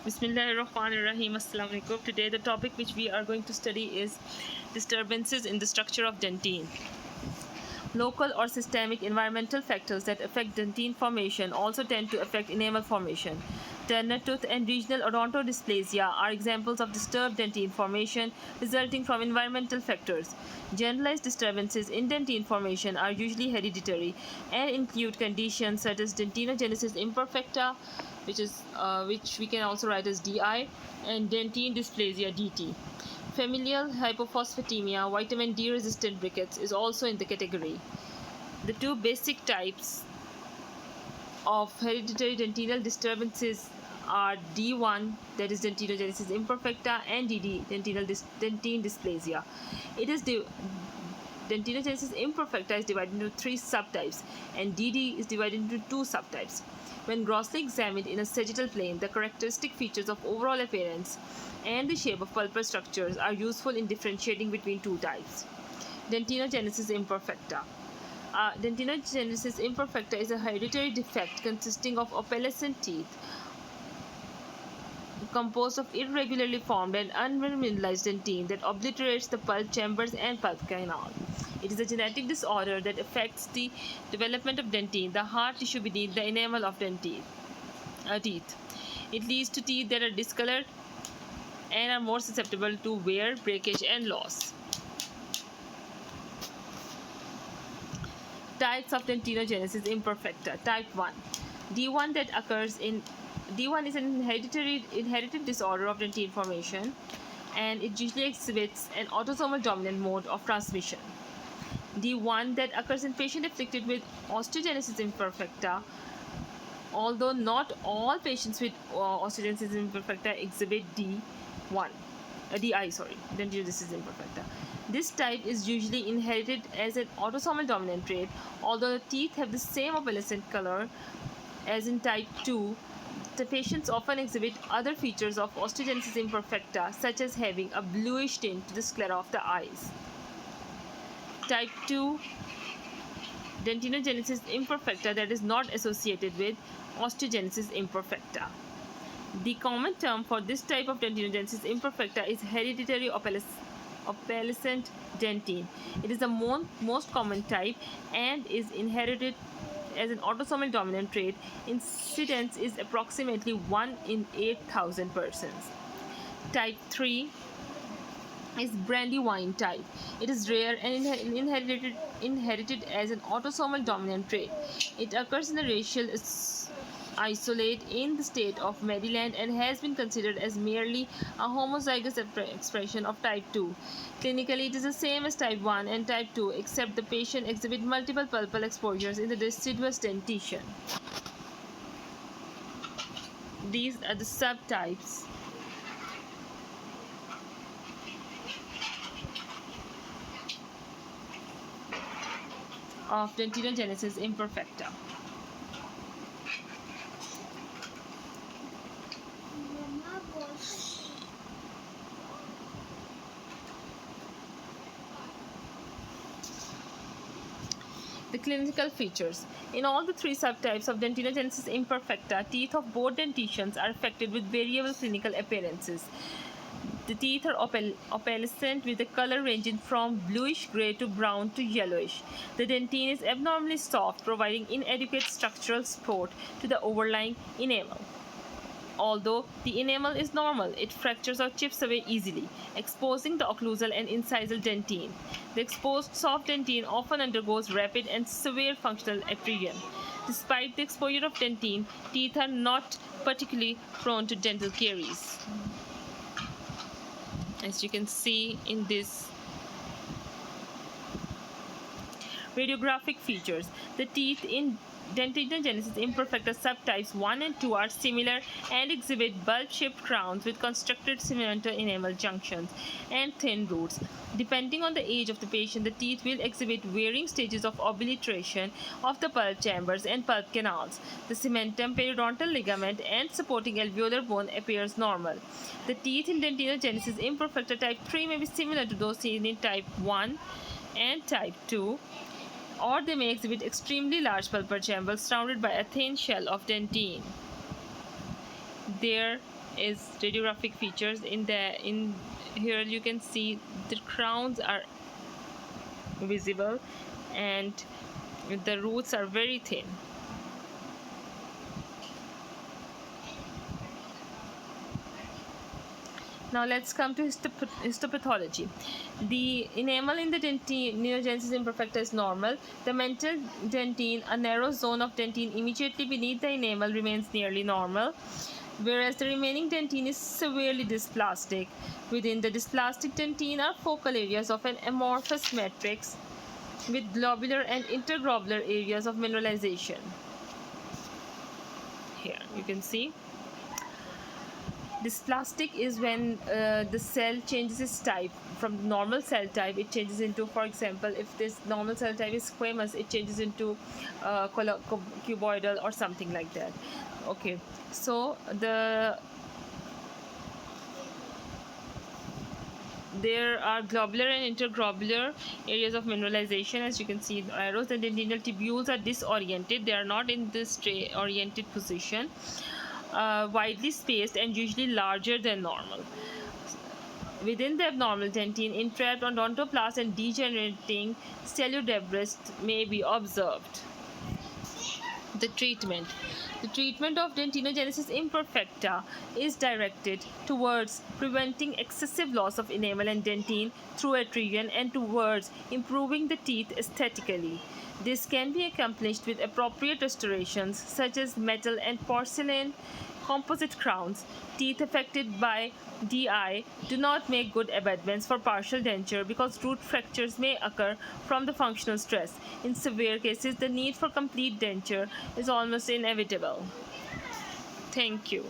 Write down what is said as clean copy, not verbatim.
Bismillahirrahmanirrahim. Assalamu alaikum. Today the topic which we are going to study is disturbances in the structure of dentin. Local or systemic environmental factors that affect dentin formation also tend to affect enamel formation. Turner tooth and regional odontodysplasia are examples of disturbed dentin formation resulting from environmental factors. Generalized disturbances in dentin formation are usually hereditary and include conditions such as dentinogenesis imperfecta, which we can also write as DI, and dentin dysplasia DT. Familial hypophosphatemia, vitamin D resistant rickets is also in the category. The two basic types of hereditary dentinal disturbances are D1, that is dentinogenesis imperfecta, and DD, dentin dysplasia. Dentinogenesis imperfecta is divided into three subtypes, and DD is divided into two subtypes. When grossly examined in a sagittal plane, the characteristic features of overall appearance and the shape of pulpal structures are useful in differentiating between two types. Dentinogenesis imperfecta. Dentinogenesis imperfecta is a hereditary defect consisting of opalescent teeth composed of irregularly formed and unmineralized dentin that obliterates the pulp chambers and pulp canal. It is a genetic disorder that affects the development of dentin, the hard tissue beneath the enamel of teeth. It leads to teeth that are discolored and are more susceptible to wear, breakage, and loss. Types of dentinogenesis imperfecta. Type 1. D1 is an inherited disorder of dentin formation, and it usually exhibits an autosomal dominant mode of transmission. D1 that occurs in patient afflicted with osteogenesis imperfecta, although not all patients with osteogenesis imperfecta exhibit dentinogenesis imperfecta. This type is usually inherited as an autosomal dominant trait, although the teeth have the same opalescent color as in type 2. The patients often exhibit other features of osteogenesis imperfecta, such as having a bluish tint to the sclera of the eyes. Type 2 dentinogenesis imperfecta that is not associated with osteogenesis imperfecta. The common term for this type of dentinogenesis imperfecta is hereditary opalescent dentin. It is the most common type and is inherited as an autosomal dominant trait. Incidence is approximately 1 in 8,000 persons. Type 3 is Brandywine type. It is rare and inherited as an autosomal dominant trait. It occurs in a racial isolate in the state of Maryland and has been considered as merely a homozygous expression of type 2. Clinically, it is the same as type 1 and type 2, except the patient exhibits multiple pulpal exposures in the deciduous dentition. These are the subtypes of dentinogenesis imperfecta. The clinical features. In all the three subtypes of dentinogenesis imperfecta, teeth of both dentitions are affected with variable clinical appearances. The teeth are opalescent with a color ranging from bluish gray to brown to yellowish. The dentin is abnormally soft, providing inadequate structural support to the overlying enamel. Although the enamel is normal, it fractures or chips away easily, exposing the occlusal and incisal dentin. The exposed soft dentin often undergoes rapid and severe functional attrition. Despite the exposure of dentin, teeth are not particularly prone to dental caries. As you can see in this radiographic features, the teeth in dentinogenesis imperfecta subtypes 1 and 2 are similar and exhibit bulb-shaped crowns with constructed cemento-enamel junctions and thin roots. Depending on the age of the patient, the teeth will exhibit varying stages of obliteration of the pulp chambers and pulp canals. The cementum, periodontal ligament, and supporting alveolar bone appears normal. The teeth in dentinogenesis imperfecta type 3 may be similar to those seen in type 1 and type 2, or they may exhibit extremely large pulpal chambers surrounded by a thin shell of dentin. there is radiographic features. In here you can see the crowns are visible and the roots are very thin. Now let's come to histopathology. The enamel in the dentinogenesis imperfecta is normal. The mental dentin, a narrow zone of dentin immediately beneath the enamel, remains nearly normal, whereas the remaining dentin is severely dysplastic. Within the dysplastic dentin are focal areas of an amorphous matrix with globular and interglobular areas of mineralization. Here you can see. Dysplastic is when the cell changes its type from the normal cell type. It changes into, for example, if this normal cell type is squamous, it changes into cuboidal or something like that. Okay, so there are globular and interglobular areas of mineralization. As you can see, the arrows. The dentinal tubules are disoriented. They are not in this oriented position. Widely spaced and usually larger than normal. Within the abnormal dentin, entrapped odontoblast and degenerating cellular debris may be observed. The treatment. The treatment of dentinogenesis imperfecta is directed towards preventing excessive loss of enamel and dentin through adhesion and towards improving the teeth aesthetically. This can be accomplished with appropriate restorations such as metal and porcelain composite crowns. Teeth affected by DI do not make good abutments for partial denture because root fractures may occur from the functional stress. In severe cases, the need for complete denture is almost inevitable. Thank you.